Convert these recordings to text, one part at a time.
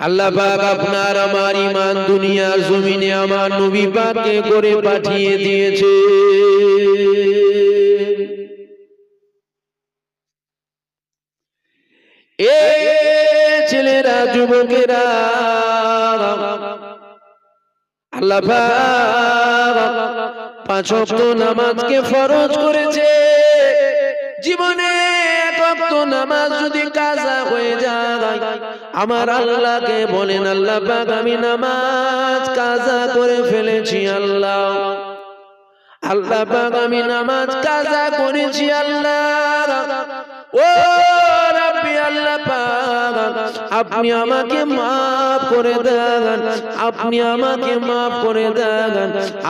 আল্লাহ পাক আপনার আমার ঈমান দুনিয়ার জমিনে আমার নবী পাককে করে পাঠিয়ে দিয়েছে। এ ছেলেরা, যুবকেরা, আল্লাহ পাক 5 ওয়াক্ত নামাজকে ফরজ করেছে। জীবনে 1 ওয়াক্ত নামাজ যদি কাজা হয়ে যায়, আমার আল্লাহকে বলেন, আল্লাহ পাক আমি নামাজ কাজা করে ফেলেছি। আল্লাহ পাক আমি নামাজ কাজা করেছি। আল্লাহ ও রাব্বি, আল্লাহ পাক আপনি আমাকে মাফ করে দেন, আপনি আমাকে মাফ করে দেন,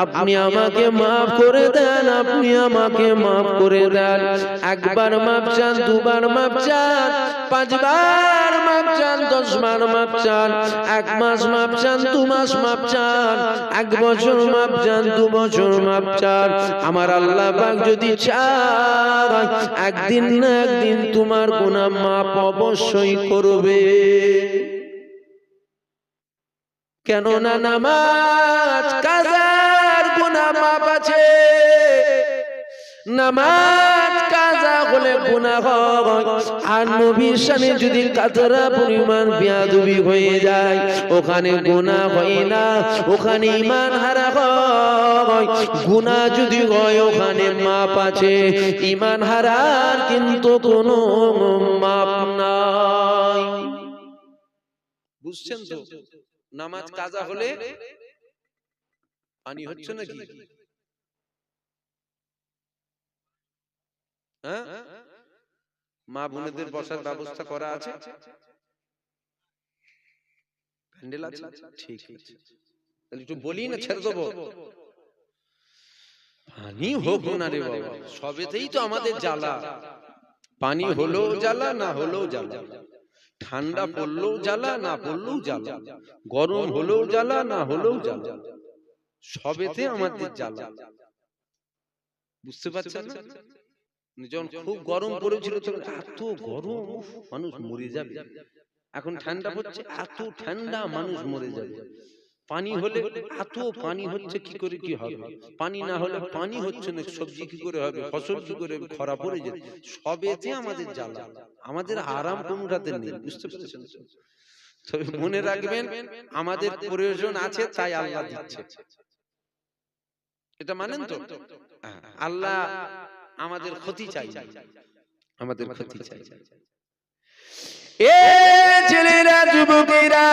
আপনি আমাকে মাফ করে দেন, আপনি আমাকে মাফ করে দেন। 1 বার মাফ চান, 2 বার মাফ চান, 5 বার মাফ চান, 10 বার মাফ চান, 1 মাস মাফ চান, 2 মাস মাফ চান, 1 বছর মাফ চান, 2 বছর মাফ চান। আমার আল্লাহ পাক যদি চায়, একদিন না একদিন তোমার গুনাহ মাফ অবশ্যই করবে। কেননা নামাজ কাজার গুনাহ মাফ আছে। নামাজ কাজা হলে গুনাহ হয়, আর নবীর শানে যদি কাতরা পরিমাণ বেয়াদবি হয়ে যায়, ওখানে গুনাহ হয় না, ওখানে ঈমান হারা হয়। গুনাহ যদি হয় ওখানে মাপ আছে, ঈমান হারার কিন্তু কোনো মাপ নাই। বুঝছেন তো? নামাজ কাজা হলে পানি হচ্ছে নাকি? হ্যাঁ, মা বোনেদের বসার ব্যবস্থা করা আছে, প্যান্ডেল আছে, ঠিক আছে। তাহলে একটু বলি না, ছেড়ে দেবো? পানি হোক না রে বাবা, সবেতেই তো আমাদের জ্বালা। পানি হলেও জ্বালা, না হলেও জ্বালা। ঠান্ডা পড়লেও জ্বালা, না পড়লেও জ্বালা। গরম হলেও জ্বালা, না হলেও জ্বালা। সবেতে আমাদের জ্বালা। বুঝতে পারছেন না? যখন খুব গরম পড়েছিল তখন এত গরম, মানুষ মরে যাবে। এখন ঠান্ডা পড়ছে, এত ঠান্ডা, মানুষ মরে যাবে। পানি হলে এত পানি হচ্ছে, কি করে কি হবে? পানি না হলে পানি হচ্ছে না, সবজি কি করে হবে, ফসল কি করে হবে, খরা পড়ে যাবে। সবেতে আমাদের জ্বালা, আমাদের আরাম কোনটাতে নেই। বুঝতে পেরেছেন? তবে মনে রাখবেন, আমাদের প্রয়োজন আছে তাই আল্লাহ দিচ্ছে। এটা মানেন তো? আল্লাহ আমাদের ক্ষতি চাই, আমাদের ক্ষতি চাই। এ ছেলেরা, যুবকেরা,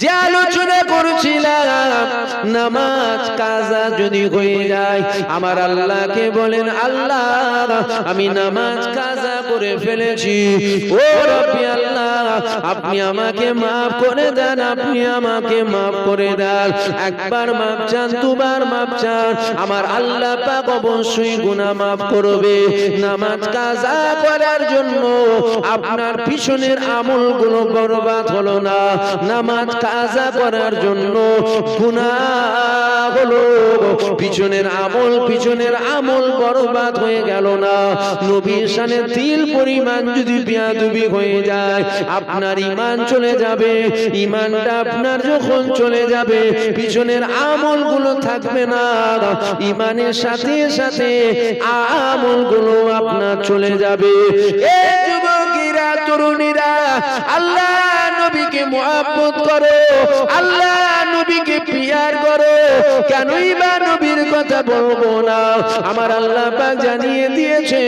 যে আলোচনা করছিলাম, নামাজ কাজা যদি হয়ে যায়, আমার আল্লাহকে বলেন, আল্লাহ আমি নামাজ কাজা করে ফেলেছি। ও রব্বি আল্লাহ, আপনি আমাকে মাফ করে দেন, আপনি আমাকে মাফ করে দেন। 1 বার মাফ চান, 2 বার মাফ চান, আমার আল্লাহ পাক অবশ্যই গুনাহ মাফ করবে। নামাজ কাজা করার জন্য আপনার পিছনের আমলগুলো বরবাদ হলো না। নামাজ কাজা করার জন্য গুনাহ হলো, পিছনের আমল বরবাদ হয়ে গেল না। নবীর শানে তিল পরিমাণ যদি বেয়াদবি হয়ে যায়, আপনার ঈমান চলে যাবে। ঈমানটা আপনার যখন চলে যাবে, পিছনের আমলগুলো থাকবে না। ঈমানের সাথে সাথে আমলগুলো আপনার চলে যাবে। এই যুবকেরা, তরুণীরা, আল্লাহ নবীকে মুহাব্বত করো, আল্লাহ নবীকে পিয়ার করো। কেনই বা নবীর কথা বলবো না? আমার আল্লাহ পাক জানিয়ে দিয়েছে,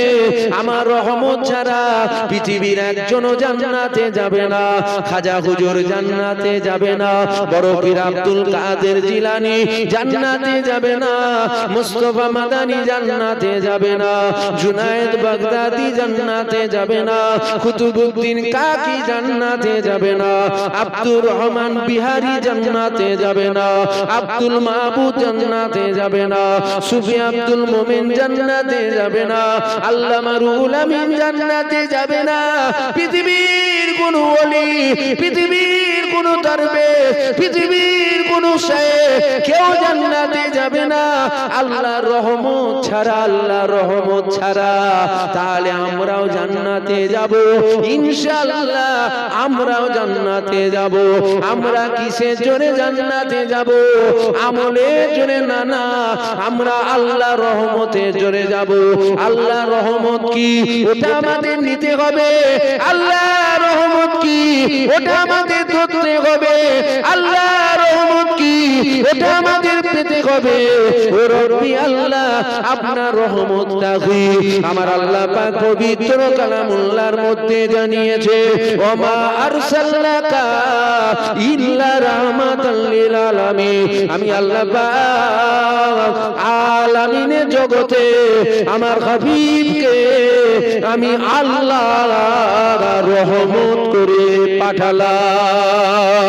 আমার রহমত ছাড়া পৃথিবীর একজনও জান্নাতে যাবে না। খাজা হুজুর জান্নাতে যাবে না, বড় পীর আব্দুল কাদের জিলানী জান্নাতে যাবে না, মুস্তাফা মাদানী জান্নাতে যাবে না, জুনায়েদ বাগদাদি জান্নাতে যাবে না, কুতুবউদ্দিন কাকি জান্নাতে যাবে না, আব্দুর রহমান বিহারী জান্নাতে যাবে না, আব্দুল মাহবুব জান্নাতে যাবে না, সুফি আব্দুল মোমিন জান্নাতে যাবে না, আল্লামা রুহুল আমিন জান্নাতে যাবে না। পৃথিবীর কোন ওলি, পৃথিবীর কোন দরবেশ, পৃথিবীর কোন অনুসারে কেউ জান্নাতে যাবে না আল্লাহর রহমত ছাড়া, আল্লাহর রহমত ছাড়া। তাহলে আমরাও জান্নাতে যাব ইনশাআল্লাহ, আমরাও জান্নাতে যাব। আমরা কিসের জোরে জান্নাতে যাব? আমলের জোরে না, না, আমরা আল্লাহর রহমতের জোরে যাব। আল্লাহর রহমত কি ওটা আমাদের নিতে হবে, আল্লাহর রহমত কি ওটা আমাদের ধরতে হবে, আল্লাহর রহমত কি ওটা আমাদের পেতে হবে। ও রব্বি আল্লাহ, আপনার রহমতটা কি? আমার আল্লাহ পাক পবিত্র কালামুল্লাহর মধ্যে জানিয়েছে, ওমা আরসালনাকা ইল্লা রাহমাতাল লিল আলামিন। আমি আল্লাহ পাক আলামিনের জগতে আমার হাবিবকে আমি আল্লাহ রহমত করে পাঠালাম।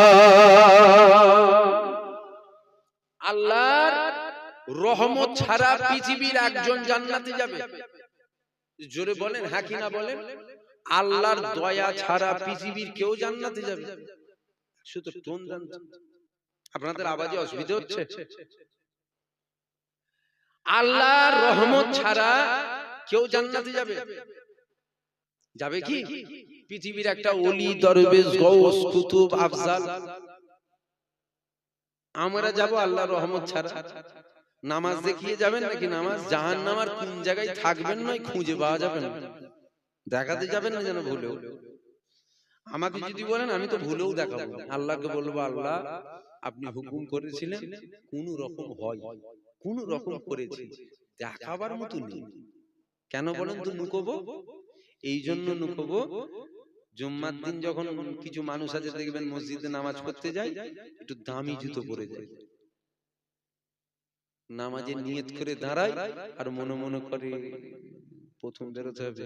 আল্লাহর রহমত ছাড়া পৃথিবীর একজন জান্নাতে যাবে? জোরে বলেন হ্যাঁ কি না বলেন। আল্লাহর দয়া ছাড়া পৃথিবীর কেউ জান্নাতে যাবে? শুধু টোন জানছেন, আপনাদের আওয়াজে অসুবিধা হচ্ছে? আল্লাহর রহমত ছাড়া কেউ জান্নাতে যাবে? যাবে কি? পৃথিবীর একটা ওলি, দরবেশ, গৌস, কুতুব, আফজাল, আমরা যাব আল্লাহর রহমত ছাড়া? নামাজ দেখিয়ে যাবেন নাকি? নামাজ জাহান্নামের কোন জায়গায় থাকবেন নয় খুঁজে পাওয়া যাবে না, দেখাতে যাবেন না যেন ভুলেও। আমাকে যদি বলেন আমি তো ভুলেও দেখাবো, আল্লাহকে বলবো আল্লাহ আপনি হুকুম করেছিলেন, কোন রকম হয়, কোন রকম করেছি, দেখাবার মতো নেই। কেন বলেন তো নুকোবো? এই জন্য নুকোবো, জুম্মার দিন যখন কিছু মানুষ আছে দেখবেন মসজিদে নামাজ পড়তে যায়, একটু দামি জুতো পরে যায়, নামাজের নিয়ত করে দাঁড়ায় আর মনে মনে করে প্রথম বেরোতে হবে,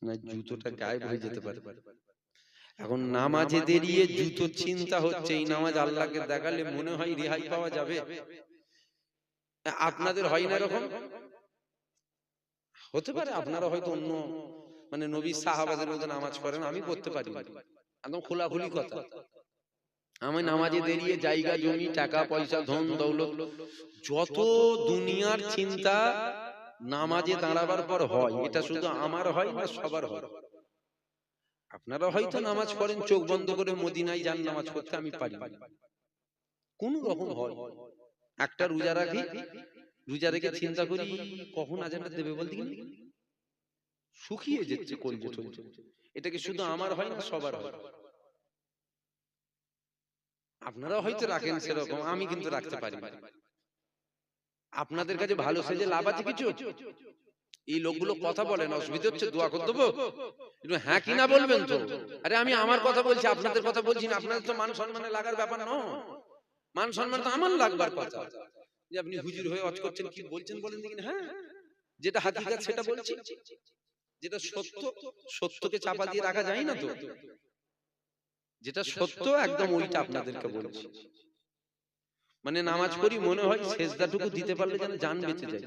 না জুতোটা গায়েব হয়ে যেতে পারে। এখন নামাজে দেরিয়ে জুতো চিন্তা হচ্ছে, এই নামাজ আল্লাহকে দেখালে মনে হয় রেহাই পাওয়া যাবে। আপনাদের হয় না এরকম? হতে পারে আপনারা হয়তো অন্য মানে নবী সাহাবাদের মতো নামাজ পড়েন, আমি পড়তে পারি না, একদম খোলাখুলি কথা। আমি নামাজে দেরিয়ে জায়গা জমি টাকা পয়সা ধন দৌলত যত দুনিয়ার চিন্তা নামাজে দাঁড়াবার পর হয়, এটা শুধু আমার হয় না সবার হয়। আপনারা হয়তো নামাজ পড়েন চোখ বন্ধ করে মদিনায় যান নামাজ পড়তে, আমি পারি না, কোন রকম হয়। একটা রোজা রাখি, রোজা রেখে চিন্তা করি কখন আজানটা দেবে বলতে গেলে শুকিয়ে যাচ্ছে কলজে টলজে। এটা কি শুধু আমার হয় না সবার হয়? আপনারা হয়তো রাখেন সেরকম, আমি কিন্তু রাখতে পারি না। আপনাদের কাছে ভালো সেজে লাভ আছে কিছু? এই লোকগুলো কথা বলেন, অসুবিধা হচ্ছে, দোয়া করে দেবো, হ্যাঁ কিনা বলবেন তো। আরে আমি আমার কথা বলছি, আপনাদের কথা বলছি না। আপনাদের তো মান সম্মানে লাগার ব্যাপার নয়, মান সম্মান তো আমার লাগবার কথা। যে আপনি হুজুর হয়ে ওয়াজ করছেন, কি বলছেন বলেন দেখি। হ্যাঁ, যেটা হাকিকাত সেটা বলছি, যেটা সত্য, সত্যকে চাপা দিয়ে রাখা যায় না তো। যেটা সত্য একদম ওইটা আপনাদেরকে বলছি। মানে নামাজ পড়ি মনে হয় সেজদাটুকু দিতে পারলে যেন জান বেঁচে যায়,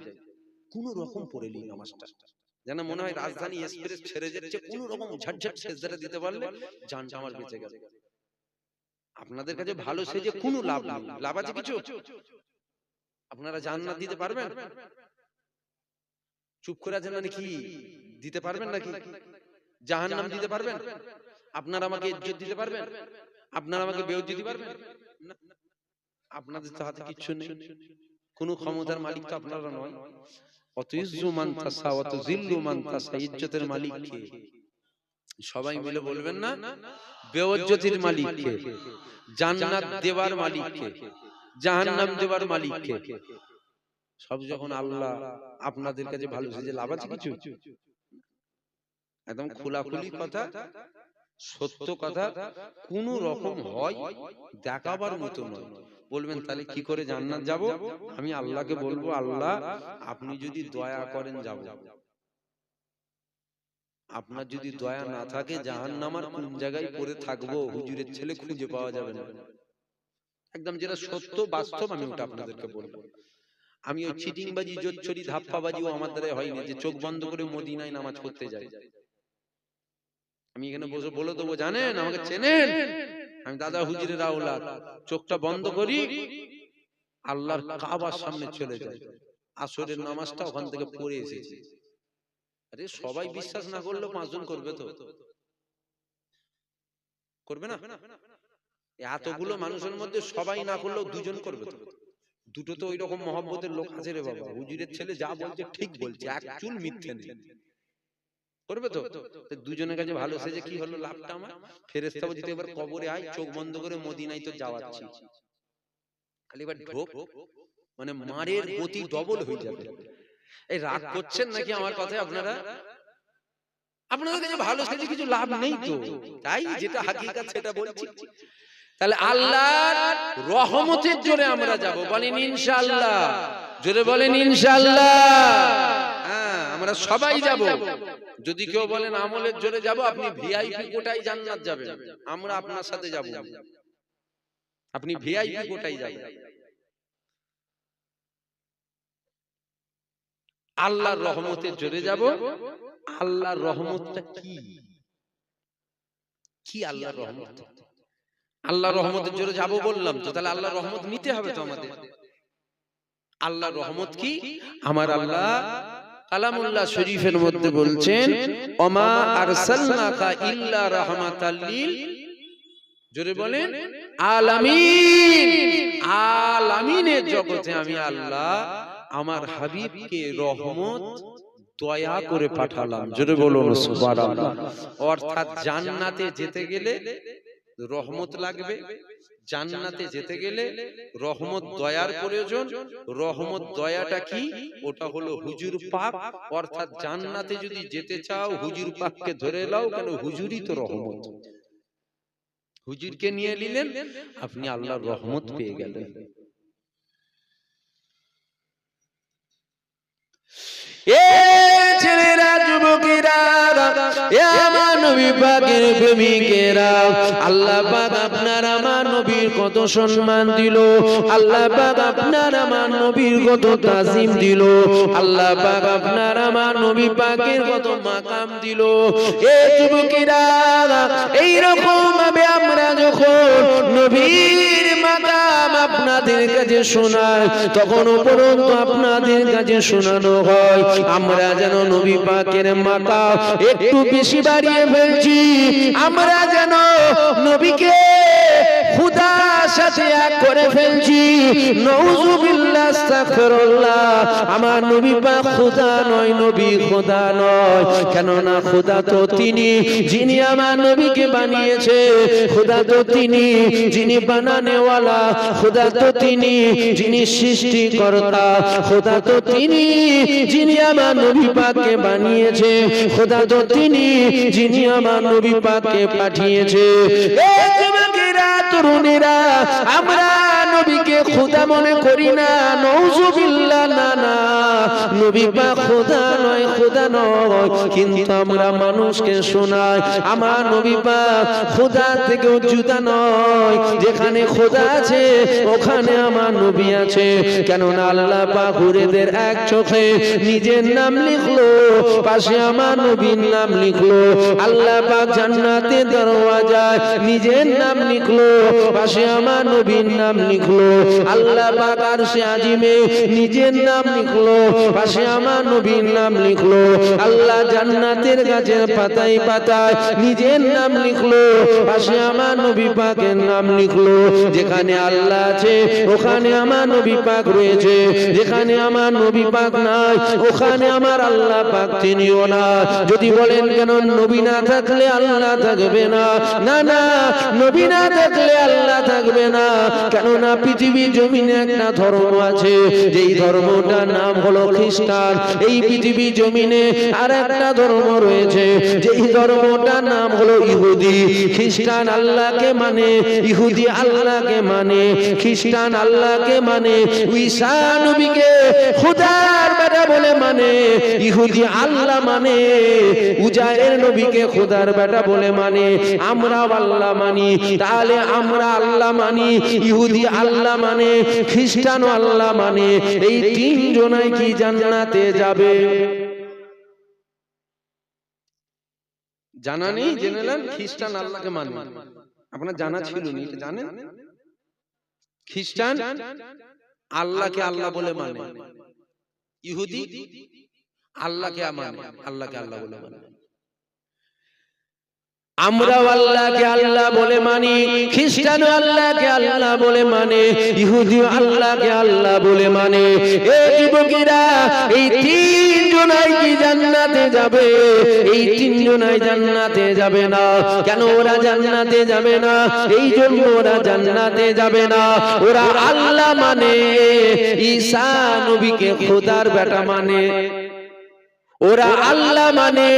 কোন রকম পড়ে নি নামাজটা, যেন মনে হয় রাজধানী এক্সপ্রেস ছেড়ে যাচ্ছে, কোন রকম ঝটঝট সেজদাটা দিতে পারলে জানটা আমার বেঁচে গেল। আপনাদের কাছে ভালো সেজে কোনো লাভ নেই, লাভ আছে কিছু? আপনারা জান্নাত দিতে পারবেন? চুপ করে আছেন মানে কি দিতে পারবেন নাকি? জাহান্নাম দিতে পারবেন? আপনারা আমাকে ইজ্জত দিতে পারবেন? আপনারা আমাকে বেইজ্জত দিতে পারবেন? না, আপনাদের তো হাতে কিচ্ছু নেই, কোন ক্ষমতার মালিক তো আপনারা নয়। অতুইজ্জু মান তাসা ওয়া তুযিল্লু মান তাসা, ইজ্জতের মালিক কে? সবাই মিলে বলবেন না? বেইজ্জতির মালিক কে? জান্নাত দেওয়ার মালিক কে? জাহান্নাম দেওয়ার মালিক কে? সব যখন আল্লাহ, আপনাদের কাছে ভালো সেজে লাভ আছে কিছু? একদম খোলাখুলি কথা, সত্য কথা, কোন রকম হয় দেখাবার মতো নয়। বলবেন তাহলে কি করে জান্নাত যাব? আমি আল্লাহকে বলবো আল্লাহ আপনি যদি দয়া করেন যাব, আপনার যদি দয়া না থাকে জাহান্নামের কোন জায়গায় পড়ে থাকবো হুজুরের ছেলে খুঁজে পাওয়া যাবে না। একদম যেটা সত্য বাস্তব আমি ওটা আপনাদেরকে বলবো। আমি ওই চিটিংবাজি জোচ্চুরি ধাপ্পাবাজিও আমার দ্বারা হয়নি যে চোখ বন্ধ করে মদিনায় নামাজ পড়তে যাই। আমি এখানে বসে বলে দেবো জানেন আমাকে চেনেন, আমি দাদা হুজুরের আওলাদ, চোখটা বন্ধ করি, আল্লাহর কাবার সামনে চলে যাই, আসরের নামাজটা ওখান থেকে পড়ে এসেছি। আরে সবাই বিশ্বাস না করলেও 5 জন করবে, তো করবে না? এতগুলো মানুষের মধ্যে সবাই না করলেও 2 জন করবে, তো দুটো তো ওই রকম মহব্বতের লোক আছে রে বাবা। হুজুরের ছেলে যা বলছে ঠিক বলছে, এক চুল মিথ্যে নেই, করবে তো? দুজনের কাছে ভালো সেজে কি হলো লাভটা আমার? ফেরেশতা বলতে এবার কবরে আয়, চোখ বন্ধ করে মদিনায় তো যাওয়াচ্ছি, খালি এবার ঢোক, মানে মারের গতি ডবল হয়ে যাবে। এই রাগ করছেন নাকি আমার কথায় আপনারা? আপনাদের কাছে ভালো সেজে কিছু লাভ নেই তো, তাই যেটা হাকিকাত সেটা বলছি। তাহলে আল্লাহর রহমতের জোরে আমরা যাব, বলেন ইনশাআল্লাহ, জোরে বলেন ইনশাআল্লাহ। হ্যাঁ, আমরা সবাই যাব। যদি কেউ বলেন আমলের জোরে যাব, আপনি ভিআইপি কোটায় জান্নাত যাবেন, আমরা আপনার সাথে যাব, আপনি ভিআইপি কোটায় যাবেন। আল্লাহর রহমতের জোরে যাব। আল্লাহর রহমতটা কি? কি আল্লাহর রহমত? আল্লাহর রহমতের জোরে যাব বললাম তো, তাহলে আল্লাহর রহমত নিতে হবে তো আমাদের। আল্লাহর রহমত কি? আমার আল্লাহ কালামুল্লাহ শরীফের মধ্যে বলছেন, ওমা আরসালনাকা ইল্লা রাহমাতাল লিল, জোরে বলেন, আলামিন। আলামিনের জগতে আমি আল্লাহ আমার হাবিবকে রহমত দয়া করে পাঠালাম, জোরে বলুন সুবহানাল্লাহ। অর্থাৎ জান্নাতে যেতে গেলে রহমত লাগবে, জান্নাতে যেতে গেলে রহমত দয়ার প্রয়োজন। রহমত দয়াটা কি? ওটা হলো হুজুর পাক। অর্থাৎ জান্নাতে যদি যেতে চাও হুজুর পাককে ধরে নাও, কেন হুজুরই তো রহমত। হুজুরকে নিয়ে নিলেন, আপনি আল্লাহর রহমত পেয়ে গেলেন। এ ছেলেরা, যুবকেরা, এ আমার নবী পাকের প্রেমিকেরা, আল্লাহ পাক আপনার আমার নবীর কত সম্মান দিল, আল্লাহ পাক আপনার আমার নবীর কত তাজিম দিল, আল্লাহ পাক আপনার আমার নবী পাকের কত মাকাম দিল। এ যুবকেরা, এইরকম ভাবে আমরা যখন নবীর মাকাম আপনাদের কাছে শোনাই, তখন উপরন্তু আপনাদের কাছে শোনানো হয় আমরা যেন নবী পাকের মাকাম একটু বেশি বাড়িয়ে ফেলছি, আমরা যেন নবীকে খুদার সাথে এক করে ফেলছি। নাউযুবিল্লাহ, আস্তাগফিরুল্লাহ। আমার নবী পাক খুদা নয়, নবী খুদা নয়। কেননা খুদা তো তিনি যিনি আমার নবীকে বানিয়েছে, খুদা তো তিনি যিনি বানানেওয়ালা, খুদা তো তিনি যিনি সৃষ্টিকর্তা, খুদা তো তিনি যিনি আমার নবী পাককে বানিয়েছে, খুদা তো তিনি যিনি আমার নবী পাককে পাঠিয়েছে। এই যুবকেরা, তরুণেরা, আমরা নবীকে খুদা মনে করি না, নাউযুবিল্লাহ। না না, নবী পাক খুদা নয়, খুদা নয়, কিন্তু আমরা মানুষকে শোনাই আমার নবী পাক খুদা থেকেও জুদা নয়। যেখানে খুদা আছে ওখানে আমার নবী আছে। কেননা আল্লাহ পাক হুরেদের এক চোখে নিজের নাম লিখলো, পাশে আমার নবীর নাম লিখলো। আল্লাহ পাক জান্নাতের দরওয়াজায় নিজের নাম লিখলো, পাশে আমার নবীর নাম লিখলো। আল্লাহ পাক আরশে আজিমে নিজের নাম লিখলো, পাশে আমার নবীর নাম লিখলো। আল্লাহ জান্নাতের গাছের পাতায় পাতায় নিজের নাম লিখলো, পাশে আমার নবী পাকের নাম লিখলো। যেখানে আল্লাহ আছে ওখানে আমার নবী পাক রয়েছে, যেখানে আমার নবী পাক নাই ওখানে আমার আল্লাহ পাক তিনিও না। যদি বলেন কেন নবী না থাকলে আল্লাহ থাকবে না, না না, নবী না থাকলে আল্লাহ থাকবে না। কেননা পৃথিবী জমিনে একটা ধর্ম আছে, যেই ধর্মটার নাম হলো খ্রিস্টান। এই পৃথিবী জমিনে আর একটা ধর্ম রয়েছে, যেই ধর্মটার নাম হলো ইহুদি। খ্রিস্টান আল্লাহকে মানে, ইহুদি আল্লাহকে মানে, খ্রিস্টান আল্লাহকে মানে, ঈসা নবীকে খোদার বেটা বলে মানে, ইহুদি আল্লাহ মানে, উজায়ের নবীকে খোদার বেটা বলে মানে। আমরা আল্লাহ মানি, তাহলে আমরা আল্লাহ মানি, ইহুদি আল্লাহ মানে, খ্রিস্টান আল্লাহ মানে, এই তিনজনাই কি জান্নাতে যাবে? জানা নেই, জেনে নেন খ্রিস্টান আল্লাহকে মানে, আপনার জানা ছিল না, এটা জানেন? খ্রিস্টান আল্লাহকে আল্লাহ বলে মানে, ইহুদি আল্লাহকে মানে, আল্লাহকে আল্লাহ বলে মানে। আমরা আল্লাহকে আল্লাহ বলে মানি, খ্রিস্টান আল্লাহকে আল্লাহ বলে মানে, ইহুদি আল্লাহকে আল্লাহ বলে মানে। এই যুবকেরা, এই তিনজনাই কি জান্নাতে যাবে? এই তিনজনাই জান্নাতে যাবে না। কেন ওরা জান্নাতে যাবে না? এই জন্য ওরা জান্নাতে যাবে না, ওরা আল্লাহ মানে, ঈসা নবীকে খোদার বেটা মানে। ওরা আল্লাহ মানে,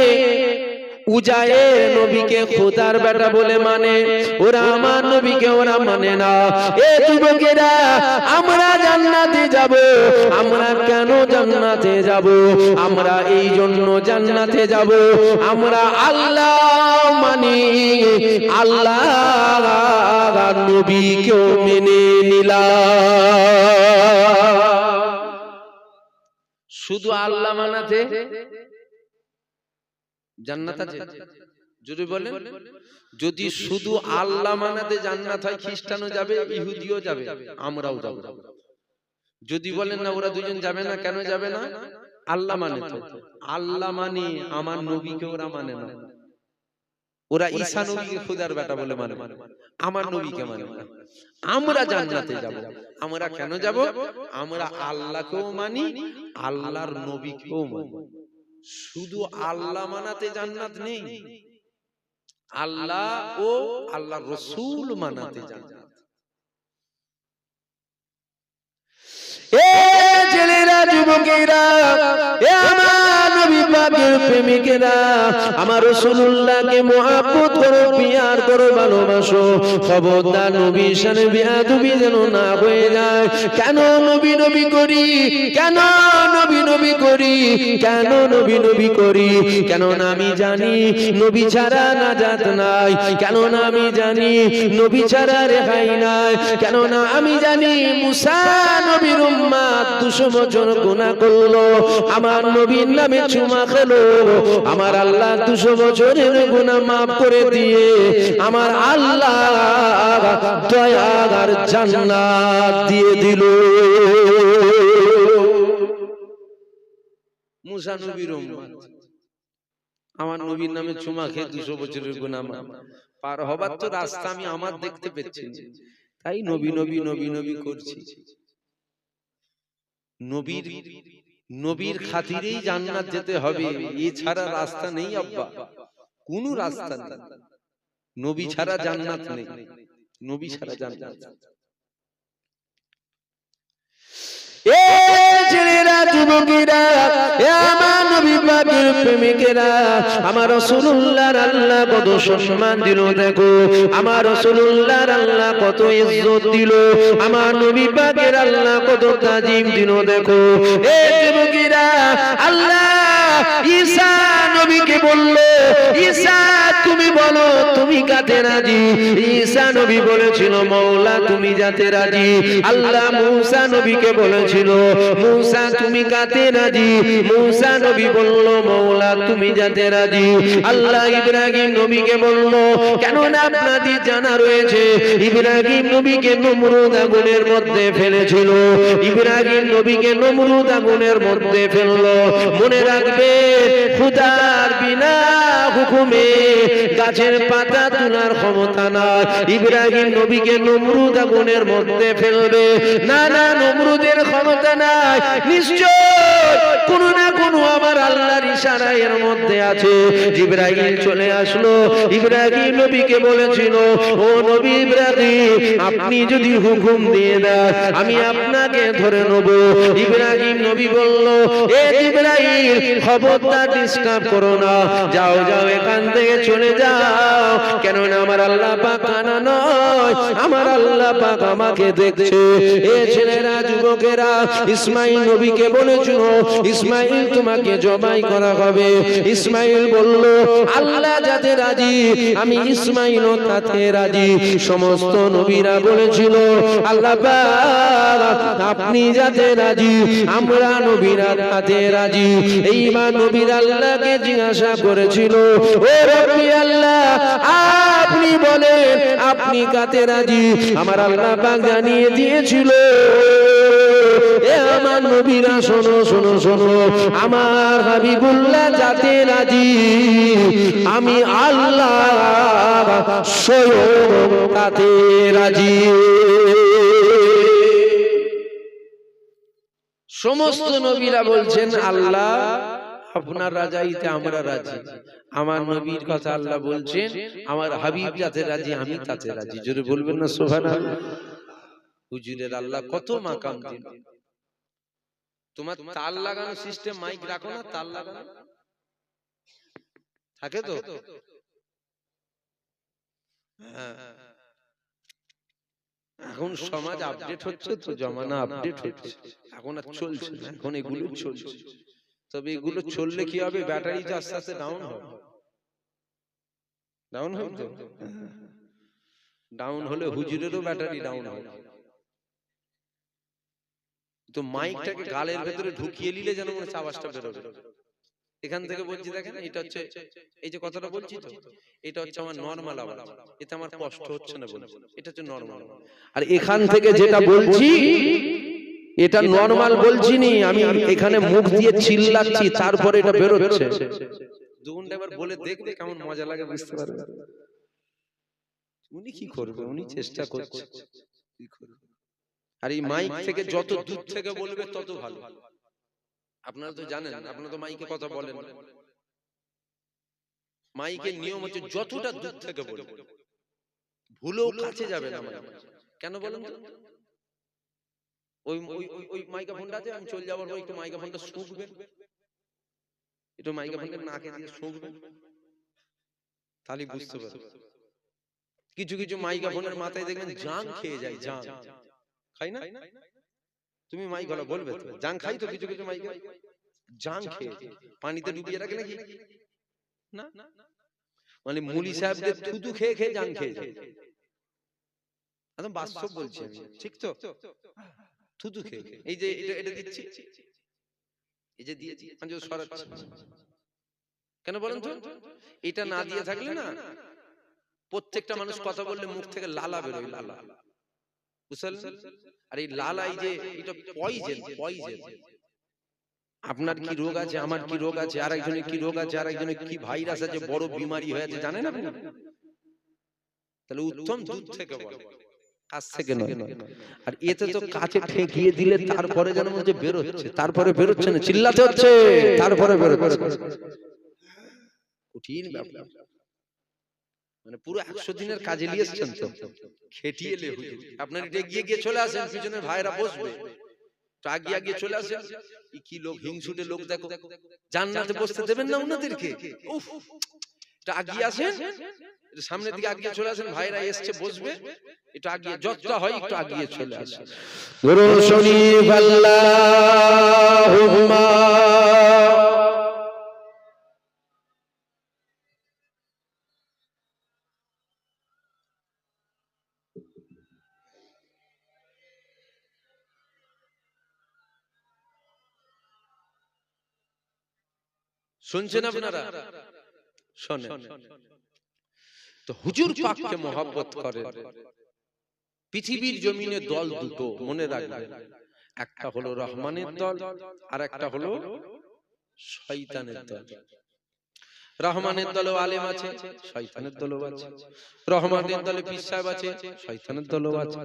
উজায়ে নবীকে খোদার বেটা বলে মানে। ওরা আমার নবীকে ওরা মানে না। এ যুবকেরা, আমরা জান্নাতে যাব। আমরা কেন জান্নাতে যাব? আমরা এই জন্য জান্নাতে যাব, আমরা আল্লাহ মানি, আল্লাহ নবীকেও মেনে নিলাম। শুধু আল্লাহ মানাতে জান্নাত আছে? যদি বলেন, যদি শুধু আল্লাহ মানাতে জান্নাত হয়, খ্রিস্টানও যাবে, ইহুদিও যাবে, আমরাও যাব। যদি বলেন না ওরা দুজন যাবে না, কেন যাবে না? আল্লাহ মানে তো, আল্লাহ মানে আমার নবীকে ওরা মানে না। ওরা ঈসা নবীকে খোদার বেটা বলে মানে, আমার নবীকে মানে না। আমরা জান্নাতে যাব। আমরা কেন যাব? আমরা আল্লাহকেও মানি, আল্লাহর নবীকেও মানি। শুধু আল্লাহ মানাতে জান্নাত নেই, আল্লাহ ও আল্লাহর রাসূল মানাতে জান্নাত। এ ছেলেরা, যুবকেরা, এ আমার নবী পাকের প্রেমিকেরা, আমার রাসূলুল্লাহকে মুহাব্বত করো, পিয়ার করো, ভালোবাসো। খবরদার নবীর শানে বেয়াদবি যেন না হয়ে যায়। কেন নবী নবী করি? কেন নবী নবী করি? কেন নবী নবী করি? কেন না আমি জানি নবী ছাড়া নাজাত নাই। কেন না আমি জানি নবী ছাড়া রেহাই নাই। কেন না আমি জানি মুসা নবীর উম্মত 200 বছর গুনাহ করলো, আমার নবীর নামে চুমা খেলো, আমার আল্লাহ 200 বছরের গুনাহ maaf করে দিয়ে আমার আল্লাহ দয়ার জান্নাত দিয়ে দিল। মুসা নবীর উম্মত আমার নবীর নামে চুমা খেয়ে 200 বছরের গুনাহ maaf। পার হবার তো রাস্তা আমি আমার দেখতে পেয়েছি, তাই নবী নবী নবী নবী করছি। নবীর খাতিরেই জান্নাত যেতে হবে, এছাড়া রাস্তা নেই আব্বা, কোনো রাস্তা নেই। নবী ছাড়া জান্নাত নেই, নবী ছাড়া জান্নাত। এ ছেলেরা, যুবকেরা, এ আমার নবী পাকের প্রেমিকেরা, আমার রাসূলুল্লাহর আল্লাহ কত সম্মান দিল দেখো, আমার রাসূলুল্লাহর আল্লাহ কত ইজ্জত দিল, আমার নবী পাকের আল্লাহ কত তাজিম দিল দেখো। এ যুবকেরা, আল্লাহ ঈসা নবীকে বলল, ঈসা তুমি বলো তুমি কাতে রাজি? ঈসা নবী বলেছিল মাওলা তুমি যাতে রাজি। আল্লাহ মুসা নবীকে বলেছিল মুসা তুমি কাতে রাজি? মুসা নবী বলল মাওলা তুমি যাতে রাজি। আল্লাহ ইব্রাহিম নবীকে বলল, কেন না আপনাদের জানা রয়েছে ইব্রাহিম নবীকে নমরুদ আগুনের মধ্যে ফেলেছিল, ইব্রাহিম নবীকে নমরুদ আগুনের মধ্যে ফেললো। মনে রাখবে খোদার বিনা হুকুমে গাছের পাতা তোলার ক্ষমতা নাই। ইব্রাহিম নবীকে নমরুদ আগুনের মধ্যে ফেলবে না, না নমরুদের ক্ষমতা নাই। নিশ্চয় কোনো না কোনো আমার আল্লাহর ইশারা এর মধ্যে আছে। জিবরাইল চলে আসলো, ইব্রাহিম নবীকে বলেছিল ও নবী ইব্রাহিম আপনি যদি হুকুম দিয়ে দেন আমি আপনাকে ধরে নেব। ইব্রাহিম নবী বলল, এ জিবরাইল খবরদার ডিস্টার্ব করো না, যাও যাও এখান থেকে চলে যাও, কেননা আমার আল্লাহ পাক কানা নয়, আমার আল্লাহ পাক আমাকে দেখছে। এ ছেলেরা, যুবকেরা, ইসমাইল নবীকে বলেছিল, ইসমাইল তোমাকে জবাই করা হবে। ইসমাইল বলল, আল্লাহ যাতে রাজি আমি ইসমাইলও তাতে রাজি। সমস্ত নবীরা বলেছিল, আল্লাহ পাক আপনি যাতে রাজি আমরা নবীরা তাতে রাজি। এইবার নবীরা আল্লাহকে জিজ্ঞাসা করেছিল, ও রব্বি আল্লাহ আপনি বলেন আপনি কাতে রাজি? আমার আল্লাহ পাক জানিয়ে দিয়েছিল, এ আমার নবীরা শোনো শোনো শোনো, আমার হাবিবুল্লাহ যাতে রাজি আমি আল্লাহ স্বয়ং তাতে রাজি। সমস্ত নবীরা বলছেন, আল্লাহ আপনার রাজাইতে আমরা রাজি। আমার নবীর কথা আল্লাহ বলছেন, আমার হাবিব যাতে রাজি আমি তাতে রাজি। জোরে বলবেন না সুবহানাল্লাহ। হুজুরের আল্লাহ কত মাকাম দিন। তোমার তাল লাগানো সিস্টেম মাইক রাখো না, তাল লাগানো থাকে তো। এখন সমাজ আপডেট হচ্ছে তো, জমানা আপডেট হচ্ছে, এখন আর চলছে না, এখন এগুলো চলছে। তবে এগুলো চললে কি হবে, ব্যাটারিটা আস্তে আস্তে ডাউন হবে। ডাউন হবে তো, ডাউন হলে হুজুরেরও ব্যাটারি ডাউন হবে। তো মাইকটাকে গালের ভেতরে ঢুকিয়ে নিলে যেন মনে হচ্ছে আওয়াজটা বেরোবে। এখান থেকে বলছি, দেখেন এটা হচ্ছে, এই যে কথাটা বলছি তো, এটা হচ্ছে আমার নরমাল আওয়াজ, এতে আমার কষ্ট হচ্ছে না বলছি, এটা হচ্ছে নরমাল। আর এখান থেকে যেটা বলছি এটা নরমাল বলছি নি, আমি এখানে মুখ দিয়ে চিল্লাচ্ছি, তারপরে এটা বেরোচ্ছে। দুগুণটা এবার বলে দেখবে কেমন মজা লাগে, বুঝতে পারবে। উনি কি করবে, উনি চেষ্টা করছে। আর এই মাইক থেকে যত দূর থেকে বলবে তত ভালো। আপনারা তো জানেন, আপনারা তো মাইকে কথা বলেন, মাইকের নিয়ম হচ্ছে যতটা দূর থেকে বলবে, ভুলেও কাছে যাবে না। কেন বলেন তো? ওই ওই মাইক্রোফোনটা আছে, আমি চলে যাবার পর একটু মাইক্রোফোনটা শুকবেন, একটু মাইক্রোফোনটা নাকে দিয়ে শুকবেন, তাহলে বুঝতে পারবেন। কিছু কিছু মাইক্রোফোনের মাথায় দেখবেন জাং খেয়ে যায়, জাং খাই না? তুমি মাইক গলা বলবে তো, জাং খাই তো কিছু কিছু মাইকে, জাং খেয়ে পানিতে ডুবিয়ে রাখে নাকি না, মানে মুলি সাহেবদের থুতু খেয়ে খেয়ে জাং খেয়ে যায়। একদম বাস্তব বলছি আমি, ঠিক তো? থুতু খেয়ে খেয়ে। এই যে এটা দিচ্ছি, এই যে দিয়েছি আমি যে সরাচ্ছি, কেন বলেন তো? এটা না দিয়ে থাকলে না, প্রত্যেকটা মানুষ কথা বললে মুখ থেকে লালা বেরোয়, লালা, বুঝলেন? আর এই লালা, এই যে এটা পয়জেন, পয়জেন। আপনার কি রোগ আছে, আমার কি রোগ আছে, আর একজনের কি রোগ আছে, আর একজনের কি ভাইরাস আছে, বড় বিমারি হয়েছে, জানেন আপনি? তাহলে উত্তম দুধ থেকে বলে, কাছ থেকে নয়। আর এতে তো কাছে ঠেকিয়ে দিলে তারপরে যেন মনে হচ্ছে বেরোচ্ছে, তারপরে বেরোচ্ছে না, চিল্লাতে হচ্ছে, তারপরে বেরোচ্ছে। কঠিন ব্যাপার। মানে পুরো 100 দিনের কাজে নিয়েছেন তো, খেটিয়ে লে হুজুর। আপনার এটা এগিয়ে গিয়ে চলে আসেন, পিছনে ভাইরা বসবে, তো আগিয়ে আগিয়ে চলে আসেন। কি লোক, হিংসুটে লোক, দেখো জান্নাতে বসতে দেবেন না উনাদেরকে। উফ, এটা আগিয়ে আসেন, সামনের দিকে আগিয়ে চলে আসেন, ভাইরা এসছে বসবে, একটু আগিয়ে, যতটা হয় একটু আগিয়ে চলে আসেন। দুরূদ শরীফ আল্লাহুম্মা শুনছেন আপনারা? শোনেন তো, হুজুর পাককে মহব্বত করেন। পৃথিবীর জমিনে দল দুটো মনে রাখবেন, একটা হলো রহমানের দল, আর একটা হলো শয়তানের দল। রহমানের দলেও আলেম আছে, শয়তানের দলও আছে। রহমানের দলে পীর সাহেব আছে, শয়তানের দলও আছে।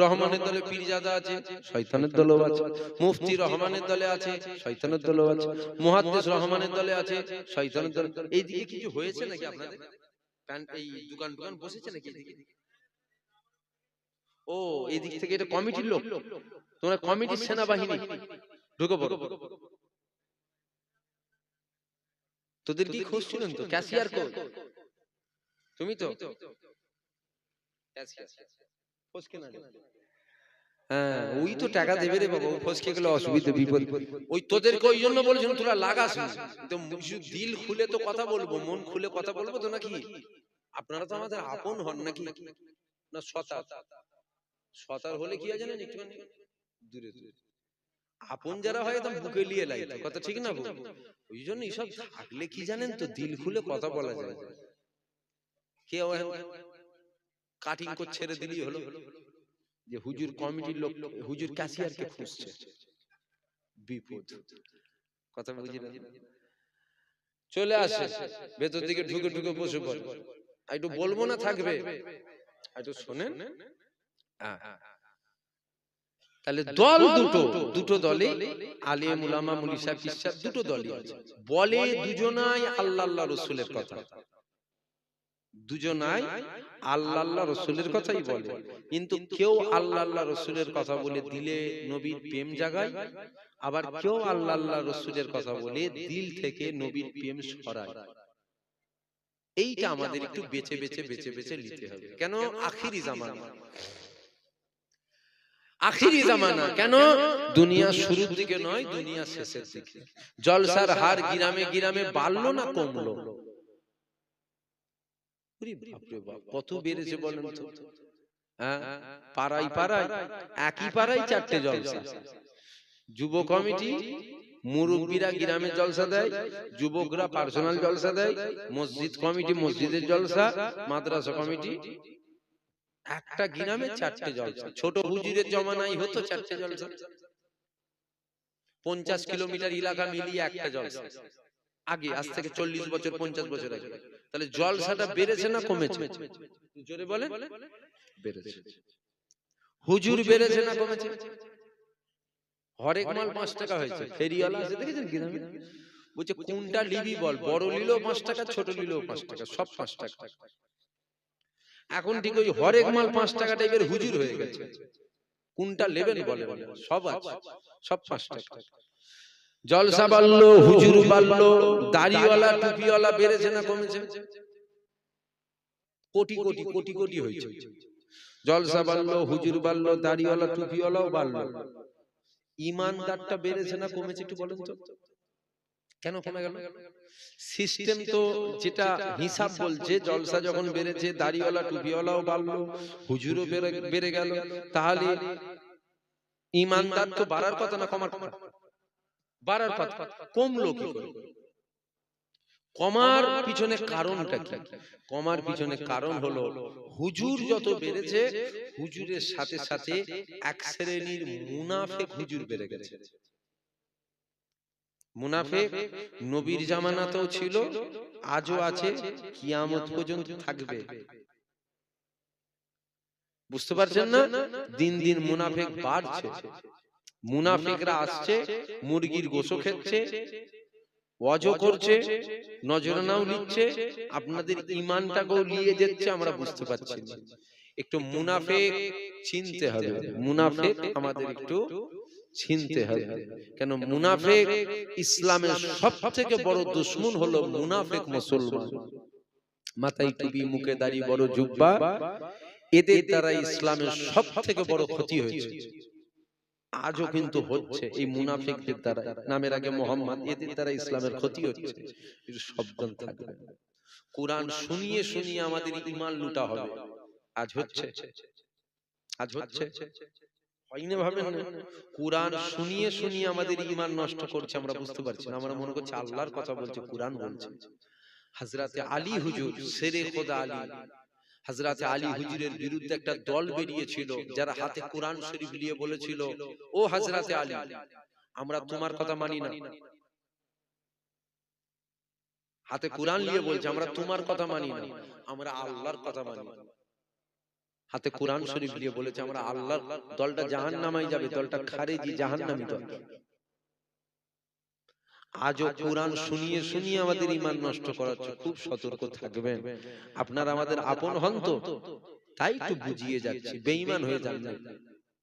রহমানের দলে পীরজাদা আছে, শয়তানের দলও আছে। মুফতি রহমানের দলে আছে, শয়তানের দলও আছে। মুহাদ্দিস রহমানের দলে আছে, শয়তানের দল। এইদিকে কিছু হয়েছে নাকি আপনাদের? এই দোকান দোকান বসেছে নাকি এদিকে? ও, এই দিক থেকে এটা কমিটির লোক, তোমরা কমিটির সেনাবাহিনী, ঢুকে পড়ো। তোদের কি খোঁজ ছিলেন তো? ক্যাশিয়ার কো তুমি তো ক্যাশিয়ার, খোঁজ কেন? হ্যাঁ, ওই তো টাকা দেবে রে বাবা, ও ফসকে গেলে অসুবিধা বিপদ। ওই তোদেরকে ওই জন্য বলছেন তোরা লাগাস না। তো দিল খুলে তো কথা বলবো, মন খুলে কথা বলবো তো নাকি? আপনারা তো আমাদের আপন হন নাকি? না সতার, সতার হলে কি হয় জানেন, একটুখানি দূরে দূরে। আপন যারা হয় একদম বুকে লিয়ে লাই, কথা ঠিক না? ওই জন্য এইসব থাকলে কি জানেন তো, দিল খুলে কথা বলা যায়। কেউ কাটিং করে ছেড়ে দিলেই হলো যে হুজুর কমিটির লোক, হুজুর ক্যাশিয়ারকে খুঁজছে, বিপদ। কথা বুঝলেন? চলে আসে ভেতর দিকে, ঢুকে ঢুকে বসে পড়ে। একটু বলবো না থাকবে, একটু শোনেন। তাহলে দল দুটো, দুটো দলে আলিম উলামা মুলিসা ফিসা দুটো দলই আছে। বলে দুজনাই আল্লাহ আল্লাহ রসুলের কথা, দুজনাই আল্লাহ আল্লাহ রসুলের কথাই বলে। কিন্তু কেউ আল্লাহ আল্লাহ রসুলের কথা বলে দিলে নবীর প্রেম জাগায়, আবার কেউ আল্লাহ আল্লাহ রসুলের কথা বলে দিল থেকে নবীর প্রেম সরায়। এইটা আমাদের একটু বেছে বেছে বেছে বেছে নিতে হবে। কেন? আখিরি জামানা, আখিরি জামানা। কেন? দুনিয়া শুরুর দিকে নয়, দুনিয়া শেষের দিকে। জলসার হার গ্রামে গ্রামে বাড়লো না কমলো? কত বেড়েছে বলেন তো? হ্যাঁ, পাড়ায় পাড়ায়, একই পাড়ায় 4টে জলসা। যুব কমিটি, মুরব্বীরা গ্রামে জলসা দেয়, যুবকরা পার্সোনাল জলসা দেয়, মসজিদ কমিটি মসজিদের জলসা, মাদ্রাসা কমিটি। একটা গ্রামে 4টে জলসা। ছোট হুজুরের জমানায় হতো 4টে জলসা। 50 কিলোমিটার এলাকা মিলিয়ে একটা জলসা আগে, আজ থেকে 40 বছর 50 বছর আগে। তাহলে জলসাটা বেড়েছে না কমেছে? জোরে বলেন। বেড়েছে। হুজুর বেড়েছে না কমেছে? হরেক মাল 5 টাকা হয়েছে। ফেরিওয়ালা আছে দেখেছেন গ্রামে? বলছে কোনটা লিবি বল, বড় নিলেও 5 টাকা, ছোট নিলেও 5 টাকা, সব 5 টাকা। এখন ঠিক ওই হরেক মাল 5 টাকা টাইপের হুজুর হয়ে গেছে। কোনটা নেবেন বলেন? সব আছে, সব 5 টাকা। জলসা বাড়লো, হুজুর বাড়লো, দাড়িওয়ালা টুপিওয়ালা বেড়েছে না কমেছে? কোটি কোটি কোটি কোটি হয়েছে। জলসা বাড়লো, হুজুর বাড়লো, দাড়িওয়ালা টুপিওয়ালাও বাড়লো। ইমানদারটা বেড়েছে না কমেছে একটু বলেন তো? কেন কমে গেল? সিস্টেম তো যেটা হিসাব বলছে, জলসা যখন বেড়েছে, দাড়িওয়ালা টুপিওয়ালাও বাড়লো, হুজুরও বেড়ে গেল, তাহলে ইমানদার তো বাড়ার কথা না কমার কথা? বাড়ার কথা। কমলো কি করে? কমার পিছনে কারণটা কি? কমার পিছনে কারণ হলো হুজুর যত বেড়েছে, হুজুরের সাথে সাথে এক শ্রেণীর মুনাফিক হুজুর বেড়ে গেছে। মুনাফিক নবীর জামানাতেও ছিল, আজও আছে, কিয়ামত পর্যন্ত থাকবে। বুঝতে পারছেন না? দিন দিন মুনাফিক বাড়ছে। মুনাফিকরা আসছে, মুরগির গোশত খাচ্ছে, ওয়াজও করছে, নজরানাও নিচ্ছে, আপনাদের ঈমানটাকেও নিয়ে যাচ্ছে। আমরা বুঝতে পারছি না। একটু মুনাফিক চিনতে হবে, মুনাফিক আমাদের একটু চিনতে হবে। কেন? মুনাফিক ইসলামের সবথেকে বড় দুশমন হলো মুনাফিক মুসলমান। মাথায় টুপি, মুখে দাড়ি, বড় জুব্বা, এদের দ্বারা ইসলামের সবথেকে বড় ক্ষতি হয়েছে। আজও কিন্তু হচ্ছে এই মুনাফিকদের দ্বারা। নামের আগে মোহাম্মদ, এদের দ্বারা ইসলামের ক্ষতি হচ্ছে। একটু সাবধান থাকবেন। কোরআন শুনিয়ে শুনিয়ে আমাদের ঈমান লুটা হবে। আজ হচ্ছে, আজ হচ্ছে, হয়নি ভাবেন না। কোরআন শুনিয়ে শুনিয়ে আমাদের ঈমান নষ্ট করছে, আমরা বুঝতে পারছি না। আমরা মনে করছি আল্লাহর কথা বলছে, কোরআন বলছে। হযরতে আলী হুজুর, শেরে খোদা আলী, হযরতে আলী হুজুরের বিরুদ্ধে একটা দল বেরিয়েছিল, যারা হাতে কোরআন শরীফ নিয়ে বলেছিল, ও হযরতে আলী, আমরা তোমার কথা মানি না। হাতে কোরআন নিয়ে বলছে, আমরা তোমার কথা মানি না, আমরা আল্লাহর কথা মানি। হাতে কোরআন শরীফ নিয়ে বলেছে আমরা আল্লাহর। দলটা জাহান্নামে যাবে, দলটা খারেজি জাহান্নামী দল। আজও কোরআন শুনিয়ে শুনিয়ে আমাদের ঈমান নষ্ট করাচ্ছে। খুব সতর্ক থাকবেন। আপনারা আমাদের আপন হন তো, তাই একটু বুঝিয়ে যাচ্ছি। বেঈমান হয়ে যান না,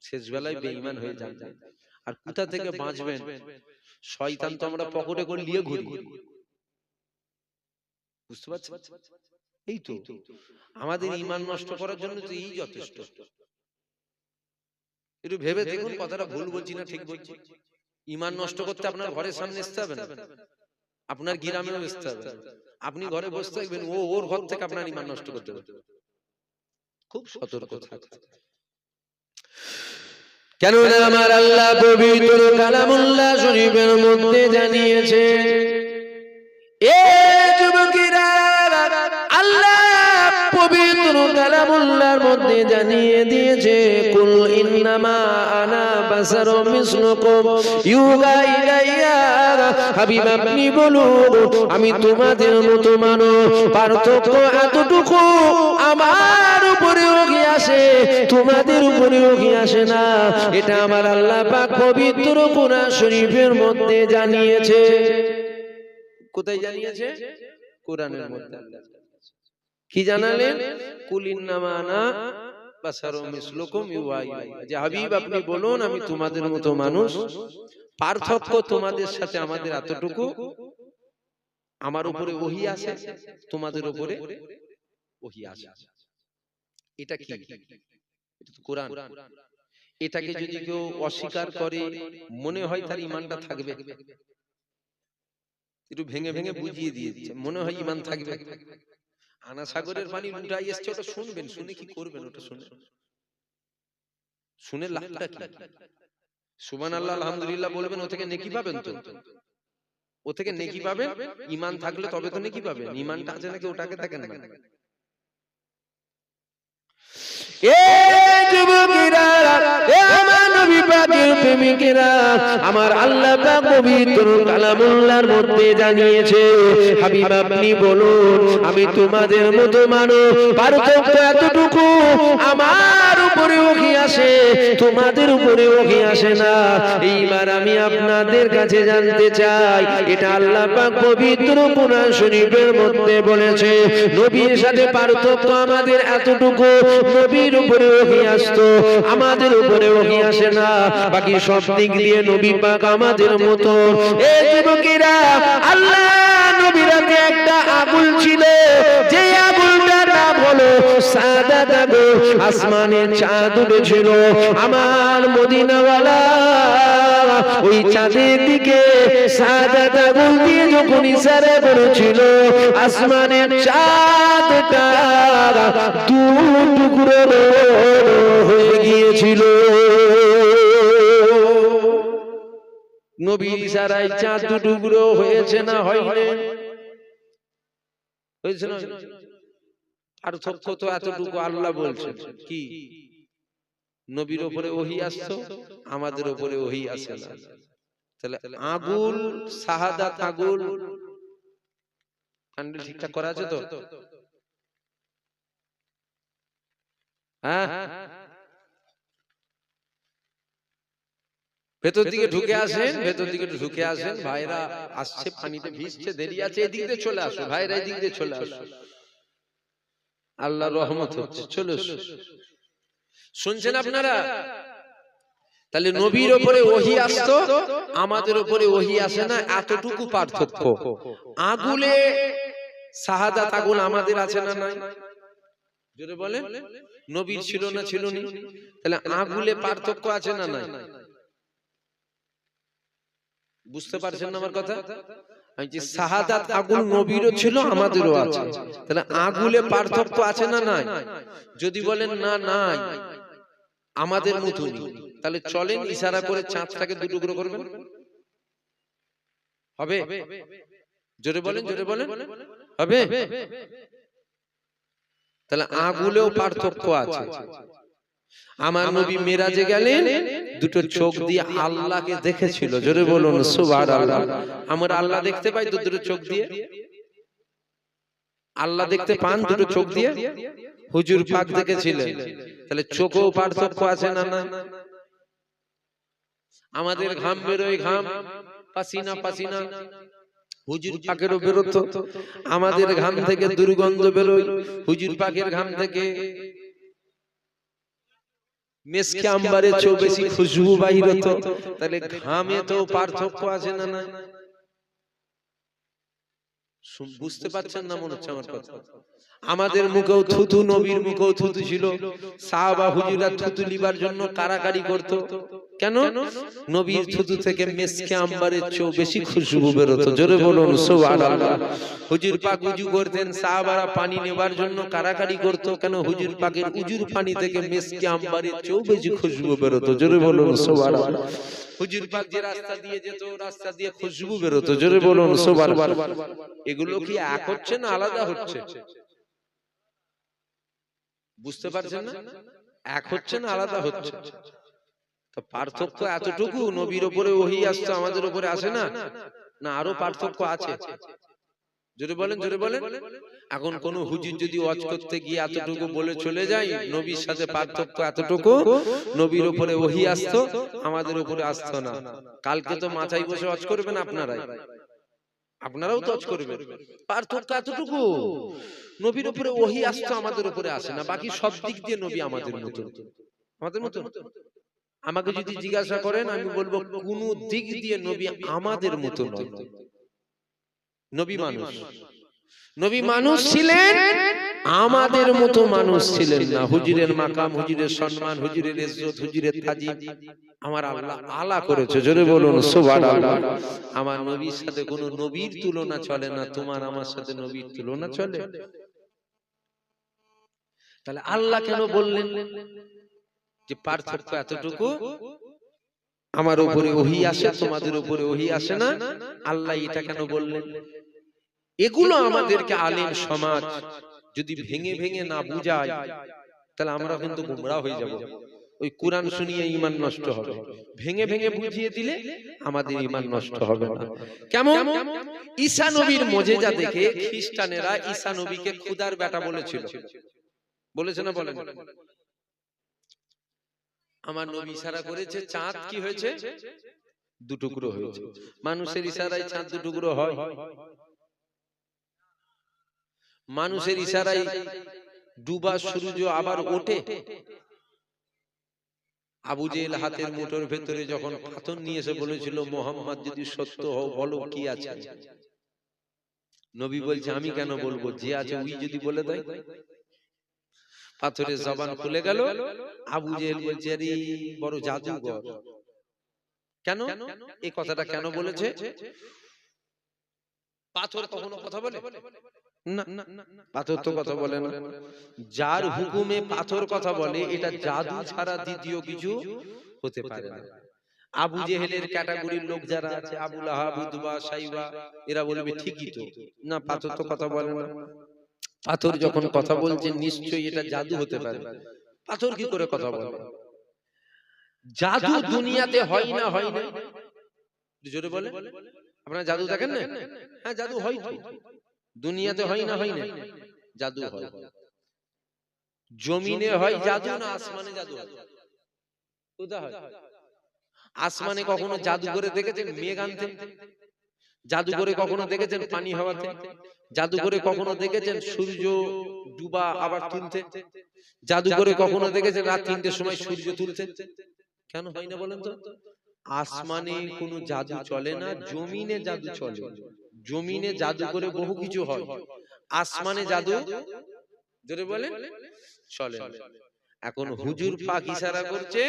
শেষ বেলায় বেঈমান হয়ে যান না। আর কোথা থেকে বাঁচবেন? শয়তান তো আমরা পকেটে করে নিয়ে ঘুরি, বুঝতে পারছেন? এই তো আমাদের ঈমান নষ্ট করার জন্য তো এই যথেষ্ট। একটু ভেবে দেখুন কথাটা ভুল বলছি না ঠিক বলছি? ঈমান নষ্ট করতে আপনার ঘরের সামনে আসতে হবে না, আপনার গ্রামেও আসতে হবে। আপনি ঘরে বসে থাকবেন, ও ওর ঘর থেকে আপনার ঈমান নষ্ট করতে পারে। খুব সতর্ক থাকতে। কেননা আমার আল্লাহ পবিত্র কালামুল্লাহ শরীফের মধ্যে জানিয়েছে, এ যুবকেরা, আল্লাহ পবিত্র কালামুল্লাহর মধ্যে জানিয়ে দিয়েছে, কুল ইন্নামা আনা বাশারুম মিসলুকুম ইউহা ইলাইয়া। হাবিব আপনি বলুন, আমি তোমাদের মতো মানুষ, পার্থক্য এতটুকু, আমার উপরেও কি আসে, তোমাদের উপরেও কি আসে না। এটা আমার আল্লাহ পাক পবিত্র কোরআন শরীফের মধ্যে জানিয়েছে। কোথায় জানিয়েছে? কোরআনের মধ্যে। কি জানালেন? কুল ইন্নামা আনা বাশারুম মিসলুকুম ইউহা ইলাইয়া, যে হাবিব আপনি বলুন, আমি তোমাদের মতো মানুষ, পার্থক্য তোমাদের সাথে আমাদের এতটুকু, আমার উপরে ওহী আসে, তোমাদের উপরে ওহী আসে। এটা কি? এটা তো কোরআন। এটাকে যদি কেউ অস্বীকার করে, মনে হয় তার ঈমানটা থাকবে। একটু ভেঙে ভেঙে বুঝিয়ে দিয়েছে, মনে হয় ঈমান থাকবে। আনা সাগরের পানি লুটাই এসছে, ওটা শুনবেন, শুনে কি করবেন? ওটা শুনে শুনে লাভটা কি? সুবহানাল্লাহ আলহামদুলিল্লাহ বলবেন, ও থেকে নেকি পাবেন তো, ও থেকে নেকি পাবেন। ঈমান থাকলে তবে তো নেকি পাবেন। ঈমানটা আছে নাকি ওটাকে দেখেন না। এ যুবকেরা, এ আমার নবী পাকের প্রেমিকেরা, আমার আল্লাহ পাক পবিত্র কালামুল্লাহর মধ্যে জানিয়েছে, হাবিব আপনি বলুন, আমি তোমাদের মতো মানুষ, পার্থক্য এতটুকু, আমার উপরেও কি আসে, তোমাদের উপরেও কি আসে না। এইবার আমি আপনাদের কাছে জানতে চাই, এটা আল্লাহ পাক পবিত্র কোরআন শরীফের মধ্যে বলেছে, নবীর সাথে পার্থক্য আমাদের এতটুকু, নবীর উপরে ওহী আসতো, আমাদের উপরে ওহী আসে না। বাকি সব দিক দিয়ে নবী পাক আমাদের মতো। এই যুবকেরা, আল্লাহ নবীর হাতে একটা আগুল ছিল, যে আগুলটার নাম হলো সাদাত আগুল। আসমানের চাঁদ উঠেছিল, আমার মদিনাওয়ালা ওই চাঁদের দিকে সাদাত আগুল দিয়ে যখন ইশারা করেছিল, আসমানের চাঁদটা দু টুকরো হয়ে গিয়েছিল। নবীর ইশারায় চাঁদ দু টুকরো হয়েছে না হয়নি? হয়েছে না? পার্থক্য তো এতটুকু, আল্লাহ বলছেন কি, নবীর উপরে ওহী আসতো, আমাদের উপরে ওহী আসে না। তাহলে আগুল, শাহাদাত আগুল, হ্যান্ডেল ঠিকঠাক করা আছে তো? হ্যাঁ, ভেতর দিকে ঢুকে আসেন, ভেতর দিকে ঢুকে আসেন। ভাইরা আসছে, পানিতে ভিজছে, দেরি আছে, এদিক দিয়ে চলে আসো ভাইরা, এদিক দিয়ে চলে আসো, আল্লাহর রহমত হচ্ছে, চলে আসো। শুনছেন আপনারা? তাহলে নবীর উপরে ওহী আসতো, আমাদের উপরে ওহী আসে না, এতটুকু পার্থক্য। আগুলে শাহাদাত আগুল আমাদের আছে না নাই? জোরে বলেন। নবীর ছিল না ছিল না? তাহলে আগুলে পার্থক্য আছে না নাই? বুঝতে পারছেন না আমার কথা? আমি যে শাহাদাত আগুল নবীরও ছিল, আমাদেরও আছে, তাহলে আগুলে পার্থক্য আছে না নাই? যদি বলেন না নাই, আমাদের মতই, তাহলে চলেন ইশারা করে চাঁদটাকে দু টুকরো করবেন, হবে? জোরে বলেন, জোরে বলেন, হবে? তাহলে আগুলেও পার্থক্য আছে। আমার নবী মেরাজে গেলেন, দুটো চোখ দিয়ে আল্লাহকে দেখেছিল, জোরে বলুন সুবহানাল্লাহ। আমরা আল্লাহ দেখতে পাই তো দুটো চোখ দিয়ে? আল্লাহ দেখতে পান দুটো চোখ দিয়ে? হুজুর পাক দেখেছিলেন, তাহলে চোখেও পার্থক্য আছে না না? আমাদের ঘাম বেরোয়, ঘাম পাসিনা পাসিনা, হুজুর পাকেরও বেরোতো, আমাদের ঘাম থেকে দুর্গন্ধ বেরোয়, হুজুর পাকের ঘাম থেকে মেসকে আম্বারে চেয়ে বেশি খুশবু বাইর হতো। তাহলে ঘামে তো পার্থক্য আছে না না? বুঝতে পারছেন না মনে হচ্ছে আমার কথা? আমাদের মুখেও থুতু, নবীর মুখেও থুতু ছিল। সাহাবা হুজুরা থুতু লিবার জন্য কারাকারি করত। কেন? নবীর থুতু থেকে মেসকে আম্বারের চেয়েও বেশি খুশবু বেরোতো। জোরে বলুন সুবহানাল্লাহ। হুজুর পাক উজু করতেন, সাহাবারা পানি নেবার জন্য কারাকারি করত। কেন? হুজুর পাকের উজুর পানি থেকে মেসকে আম্বারের চেয়েও বেশি খুশবু বেরোতো। জোরে বলুন সুবহানাল্লাহ। হুজুর পাক যে রাস্তা দিয়ে যেত, রাস্তা দিয়ে খুশবু বেরোতো। জোরে বলুন সুবহানাল্লাহ। এগুলো কি এক হচ্ছে না আলাদা হচ্ছে? বুঝতে পারছেন না? এক হচ্ছে না আলাদা হচ্ছে? তো পার্থক্য এতটুকু, নবীর উপরে ওহী আসছে, আমাদের উপরে আসে না? না আরো পার্থক্য আছে? জোরে বলেন, জোরে বলেন। এখন কোন হুজুর যদি ওয়াজ করতে গিয়ে এতটুকু বলে চলে যায়, নবীর সাথে পার্থক্য এতটুকু, নবীর উপরে ওহী আসতো, আমাদের উপরে আসতো না। কালকে তো মাথায় বসে ওয়াজ করবেন আপনারাই, আপনারাও তো ওয়াজ করবেন। পার্থক্য এতটুকু, নবীর উপরে ওহী আসতো, আমাদের উপরে আসে না। বাকি সব দিক দিয়ে নবী আমাদের মতো, আমাদের মতো। আমাকে যদি জিজ্ঞাসা করেন, আমি বলবো কোন দিক দিয়ে নবী আমাদের মতো নয়। নবী মানুষ, নবী মানুষ ছিলেন, আমাদের মতো মানুষ ছিলেন না। হুজুরের মাকাম, হুজুরের সম্মান, হুজুরের ইজ্জত, হুজুরের তাজিম আমার আল্লাহ আলা করেছে। জোরে বলুন সুবহানাল্লাহ। আমার নবীর সাথে কোন নবীর তুলনা চলে না। তোমার আমার সাথে নবীর তুলনা চলে? তাহলে আল্লাহ কেন বললেন যে পার্থক্য এতটুকু, আমার উপরে ওহী আসে, তোমাদের উপরে ওহী আসে না? আল্লাহ এটা কেন বললেন? এগুলো আমাদেরকে আলেম সমাজ যদি ভেঙে ভেঙে না বুঝায়, তাহলে আমরা কিন্তু গোমরাহ হয়ে যাব। ওই কোরআন শুনিয়ে ঈমান নষ্ট হবে। ভেঙে ভেঙে বুঝিয়ে দিলে আমাদের ঈমান নষ্ট হবে না। কেমন? ঈসা নবীর মুজিজা দেখে খ্রিস্টানেরা ঈসা নবীকে খোদার বেটা বলেছিল। বলেছে না বলেন? আমার নবী ইশারা করেছে, চাঁদ কি হয়েছে? দুটুকরো হয়েছে। মানুষের ইশারায় চাঁদ দুটুকরো হয়? মানুষের ইশারায় ডুবা সূর্য আবার ওঠে? আবু জেহেল হাতের মুঠোর ভেতরে যখন পাথর নিয়ে এসে বলেছিল, মুহাম্মদ যদি সত্য হও বলো কি আছে? নবী বলছে, আমি কেন বলবো, যে আছে ওই যদি বলে দেয়। পাথরের জবান খুলে গেল। আবু জেহেল বলছে, আরে বড় জাদুঘর। কেন এই কথাটা কেন বলেছে? পাথর কখনো কথা বলে না, পাথর তো কথা বলে না। যার হুকুমে পাথর কথা বলে, এটা জাদু ছাড়া দ্বিতীয় কিছু হতে পারে না। আবু জেহেলের ক্যাটাগরির লোক যারা আছে, আবু লাহাব, উতবা, সাইবা, এরা বলবে ঠিকই তো, না পাথর তো কথা বলে না। পাথর যখন কথা বলছে, নিশ্চয়ই এটা জাদু হতে পারে। পাথর কি করে কথা বলে? জাদু দুনিয়াতে হয় না, হয় না? জোরে বলে। আপনারা জাদু দেখেন না? হ্যাঁ, জাদু হয় তো। দুনিয়াতে হয় না, হয় না? জাদু হয়। জমিনে হয় জাদু না আসমানে জাদু হয়? কোথায় হয়? আসমানে কখনো জাদু করে দেখেছেন মেঘ আনতে? জাদু করে কখনো দেখেছেন পানি হওয়াতে? জাদু করে কখনো দেখেছেন সূর্য ডুবা আবার তুলতে? জাদু করে কখনো দেখেছেন রাত ৩টের সময় সূর্য তুলতে? কেন হয় না বলেন তো? আসমানে কোনো জাদু চলে না, জমিনে জাদু চলে। জমিনে জাদু করে বহু কিছু হয়, আসমানে জাদু জোরে বলেন চলে না। এখন হুজুর পাক ইশারা করছে,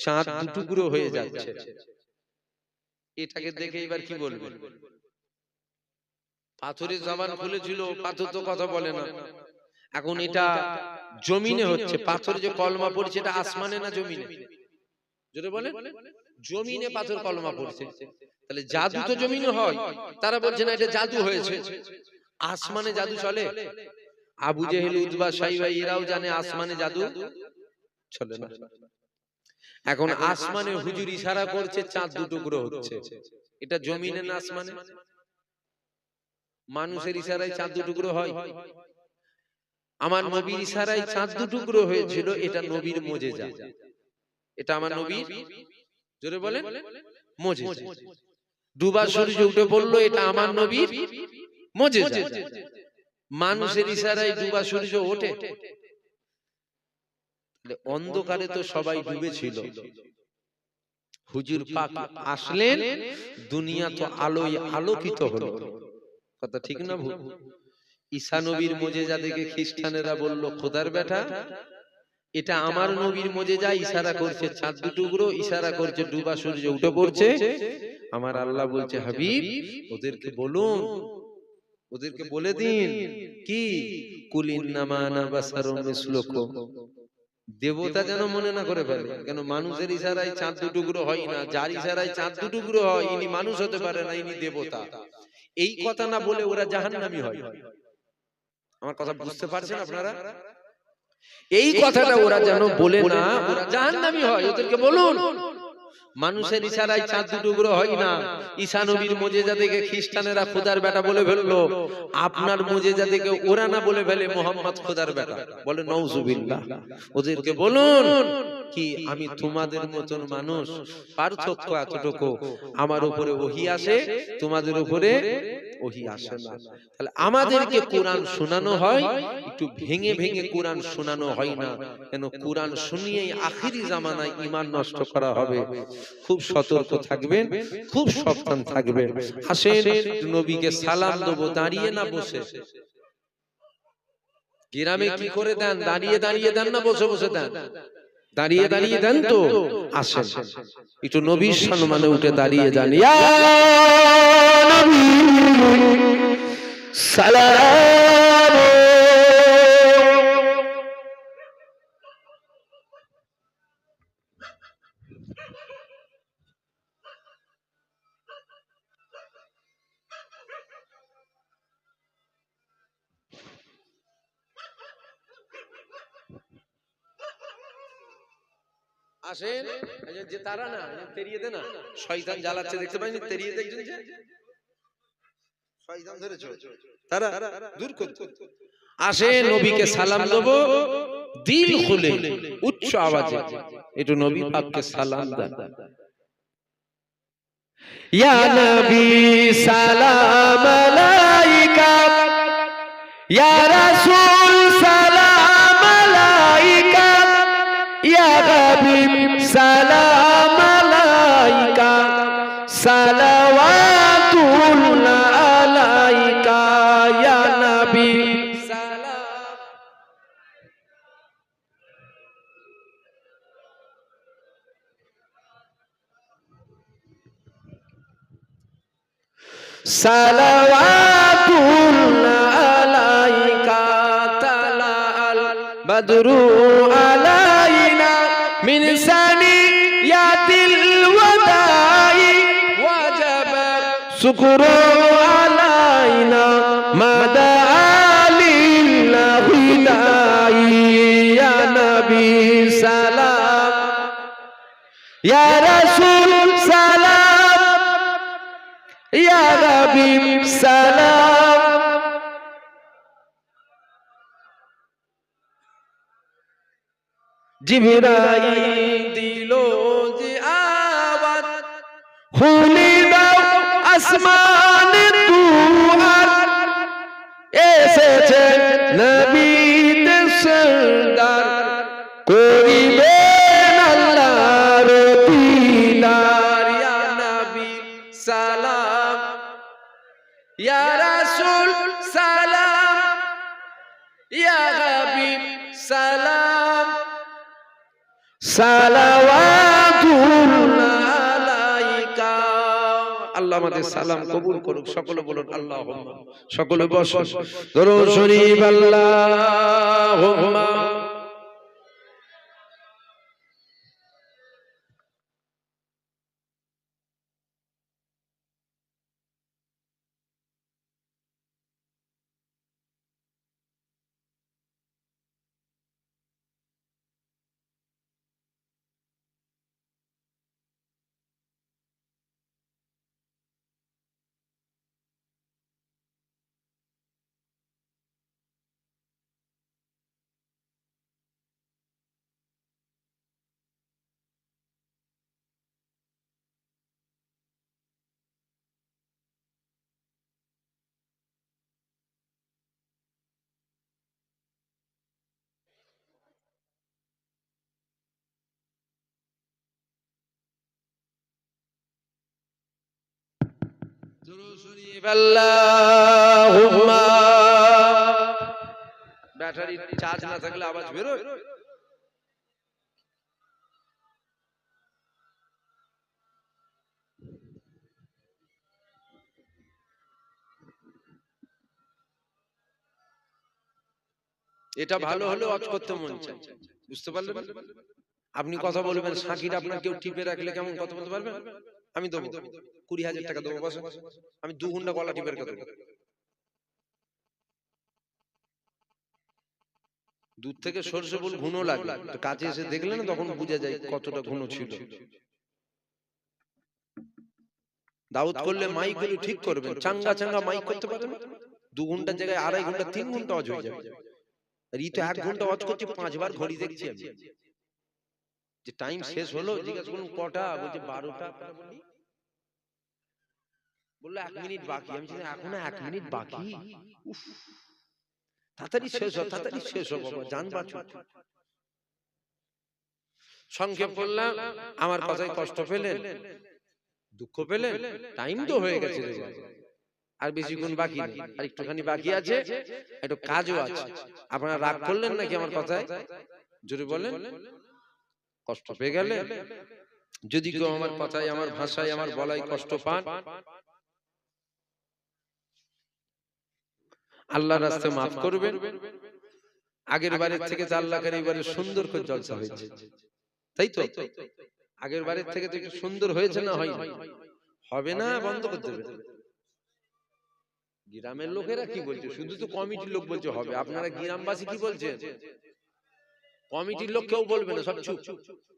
চাঁদ দুটুকরো হয়ে যাচ্ছে। এটাকে দেখে এবার কি বলবেন? পাথরের জবান খুলেছিল, পাথর তো কথা বলে না। এখন এটা জমিনে হচ্ছে। পাথর যে কলমা পড়ছে, এটা আসমানে না জমিনে? জোরে বলেন। জমিনে পাথর কলমা পড়ছে, তাহলে জাদু তো জমিনে হয়। তারা বলছে না এটা জাদু হয়েছে। আসমানে জাদু চলে? আবু জেহেল, উতবা, সাইবা এরাও জানে আসমানে জাদু চলে না। এখন আসমানে হুজুর ইশারা করছে, চাঁদ দুটুকরো হচ্ছে। এটা জমিনে না আসমানে? মানুষের ইশারায় চাঁদ দুটুকরো হয়? আমার নবীর ইশারায় চাঁদ দুটুকরো হয়েছিল, এটা নবীর মুজিজা। এটা আমার নবীর, জোরে বলেন, মুজিজা। ডুবা সূর্য উঠে পড়লো, এটা আমার নবীর মুজিজা। মানুষের ইশারায় ডুবা সূর্য ওঠে? অন্ধকারে তো সবাই ডুবেছিল, হুজুর পাক আসলেন, দুনিয়া তো আলোয় আলোকিত হলো। কথা ঠিক না ভুল? ঈসা নবীর মুজিজা দেখে খ্রিস্টানেরা বলল খোদার বেটা, এটা আমার নবীর মুজিজা, ইশারা করছে চাঁদ টুকরো, ইশারা করছে ডুবা সূর্য উঠে পড়ছে। আমার আল্লাহ বলছে হাবিব ওদেরকে বলুন, ওদেরকে বলে দিন কি কুল ইন্নামা আনা বাশারুম মিসলুকুম, দেবতা যেন মনে না করে ফেলে, কেন মানুষের ইশারায় চাঁদ টুকরো হয় না, যার ইশারায় চাঁদ টুকরো হয় ইনি মানুষ হতে পারে না, ইনি দেবতা। এই কথা না বলে ওরা জাহান্নামী হয়। আমার কথা বুঝতে পারছেন আপনারা? এই কথাটা ওরা যেন বলে না, ওরা জাহান্নামী হয়। ওদেরকে বলুন মানুষের ইশারায় চাঁদ টুকরো হয় না, ঈসা নবীর মুজিজা দেখে খ্রিস্টানেরা খোদার বেটা বলে ফেললো, আপনার মুজিজা দেখে ওরা না বলে ফেলে মুহাম্মদ খোদার বেটা, বলে নাউজুবিল্লাহ। ওদেরকে বলুন কি আমি তোমাদের মতন মানুষ, পার্থক্য এতটুকু, আমার উপরে ওহী আসে, তোমাদের উপরে ওহী আসে না। তাহলে আমাদেরকে কোরআন শোনানো হয়, একটু ভেঙে ভেঙে কোরআন শোনানো হয় না, কেন কোরআন শুনিয়েই আখিরি জামানায় ঈমান নষ্ট করা হবে। খুব সতর্ক থাকবেন, খুব সাবধান থাকবেন। আসেন নবীকে সালাম দেবো, দাঁড়িয়ে না বসে। গ্রামে কি করে দেন? দাঁড়িয়ে দাঁড়িয়ে দেন না বসে বসে দেন? দাঁড়িয়ে দাঁড়িয়ে দেন তো। আসেন একটু নবীর সম্মানে উঠে দাঁড়িয়ে যান। ইয়া নবী সালাম। আসেন যে তারা না তেরিয়ে দে না, শয়তান জ্বালাচ্ছে দেখতে পাইনি, তেরিয়ে দেখছেন যে শয়তান ধরেছে, তারা দূর করতে। আসেন নবীকে সালাম দেব দিল খুলে উচ্চ আওয়াজে, একটু নবী পাককে সালাম দেন। ইয়া নবী সালাম আলাইকা, ইয়া রাসূল সালাম আলাইকা, ইয়া হাবিব সালাম আলাইকা, সালাওয়াতুল্লাহ আলাইকা, ইয়া নবী সালাম। সালাওয়াতুল্লাহ আলাইকা, তালাআল বাদরু আলাইনা মিন সানিয়াতিল ওয়াদাই, ওয়াজাবা শুকরু আলাইনা মাদা আলিল্লাহি দাই, ইয়া নবী সালাম, ইয়া রাসূল সালাম, ইয়া হাবিব সালাম। জিবরাইল দিল যে আওয়াজ, খুলে দাও আসমানে দুয়ার, এসেছে নবীতে সরদার, করিবেন আল্লাহর দিদার, ইয়া নবী সালাম, ইয়া রাসূল সালাম, ইয়া হাবিব সালাম, সালাওয়াতুল্লাহ আলাইকা। আল্লাহ আমাদের সালাম কবুল করুক। সকলে বলুন আল্লাহুম্মা। সকলে বসুন, দরুদ শরীফ আল্লাহুম্মা আল্লাহুম্মা ব্যাটারি চার্জ না থাকলে আওয়াজ বেরোয়। এটা ভালো হলে ওয়াজ করতে মন চায়, বুঝতে পারলেন? আপনি কথা বলবেন, সাকির আপনার কেউ টিপে রাখলে কেমন কথা বলতে পারবেন? আমি দেবো 20,000 টাকা দেবো, বসে আমি 2 ঘন্টা গলা টিপে রেখে দেবো। দূর থেকে সরষে ফুল ঘুনো লাগে, তো কাছে এসে দেখলে না তখন বোঝা যায় কতটা ঘুনো ছিল। দাউদ করলে মাইক গুলো ঠিক করবেন, চাঙ্গা চাঙ্গা মাইক করতে পারবেন। 2 ঘন্টার জায়গায় 2.5 ঘন্টা 3 ঘন্টা ওয়াজ হয়ে যাবে। আর এই তো 1 ঘন্টা ওয়াজ করছি, 5 বার ঘড়ি দেখছি আমি, যে টাইম শেষ হলো। জিজ্ঞাসা করুন কটা, বলছে 12টা। বলি বললো 1 মিনিট বাকি। আমি বলছি এখনো 1 মিনিট বাকি, উফ তাড়াতাড়ি শেষ হোক, তাড়াতাড়ি শেষ হোক বাবা, জান বাঁচো। সংক্ষেপ করলাম, আমার কথায় কষ্ট পেলেন, দুঃখ পেলেন? টাইম তো হয়ে গেছে রে ভাই, আর বেশিক্ষণ বাকি নেই, আর একটুখানি বাকি আছে, একটু কাজও আছে। আপনারা রাগ করলেন নাকি আমার কথায়? জোরে বলেন। কষ্ট পেয়ে গেলে? যদি কেউ আমার কথায়, আমার ভাষায়, আমার বলাই কষ্ট পান, আল্লাহর রাস্তায় মাফ করবেন। আগের বারের থেকে 4 লাখের এবারে সুন্দর করে জলসা হয়েছে, তাই তো? আগের বারের থেকে তো একটু সুন্দর হয়েছে না? হয় হবে না, বন্ধ করতে দেবে। গ্রামের লোকেরা কি বলছে? শুধু তো কমিটির লোক বলছে হবে। আপনারা গ্রামবাসী কি বলছেন? কমিটির লোক কেউ বলবে না, সব চুপ।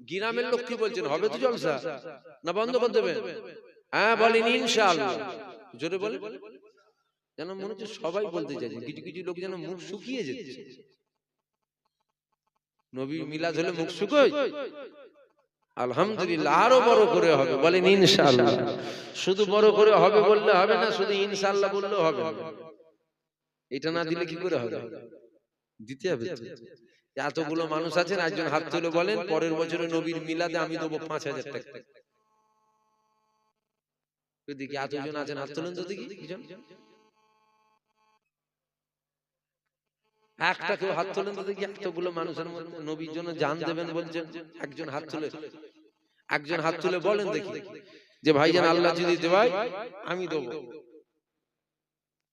গ্রামের লোক কি বলছেন? হবে তো জলসা, না বন্ধ করে দেবেন? হ্যাঁ বলেন ইনশাআল্লাহ, জোরে বলেন। যেন মনে হচ্ছে সবাই বলতে চাইছে, কিছু কিছু লোক যেন মুখ শুকিয়ে যাচ্ছে। নবী মিলাদ হলে মুখ শুকোয়? আলহামদুলিল্লাহ, আরো বড় করে হবে, বলেন ইনশাআল্লাহ। শুধু বড় করে হবে বললে হবে না, শুধু ইনশাআল্লাহ বললেও হবে না। এটা না দিলে কি করে হবে? দিতে হবে। এতগুলো মানুষ আছেন, একজন হাত তুলে বলেন পরের বছরে নবীর মিলাদে আমি দেবো 5,000 টাকা। দেখি এতজন আছেন, হাত তুলেন তো দেখি। একটা কেউ হাত তোলেন তো দেখি, এতগুলো মানুষের মধ্যে নবীর জন্য জান দেবেন বলছেন, একজন হাত তুলে, একজন হাত তুলে বলেন দেখি যে ভাইজান আল্লাহ যদি দেয় আমি দেবো,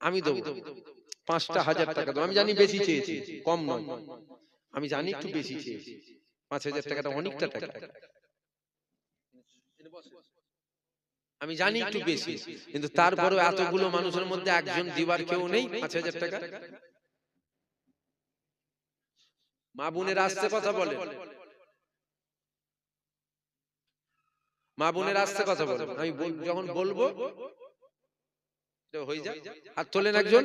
আমি দেবো 5,000 টাকা দেবো। আমি জানি বেশি চেয়েছি, কম নয়, আমি জানি একটু বেশি চেয়েছি। 5,000 টাকাটা অনেকটা টাকা, আমি জানি একটু বেশি, কিন্তু তারপরেও এতগুলো মানুষের মধ্যে একজন দিবার কেউ নেই 5,000 টাকা। মা বোনের আসতে কথা বলে, মা বোনের আসতে কথা বলে, আমি যখন বলবো হয়ে যায়। হাত তোলেন একজন।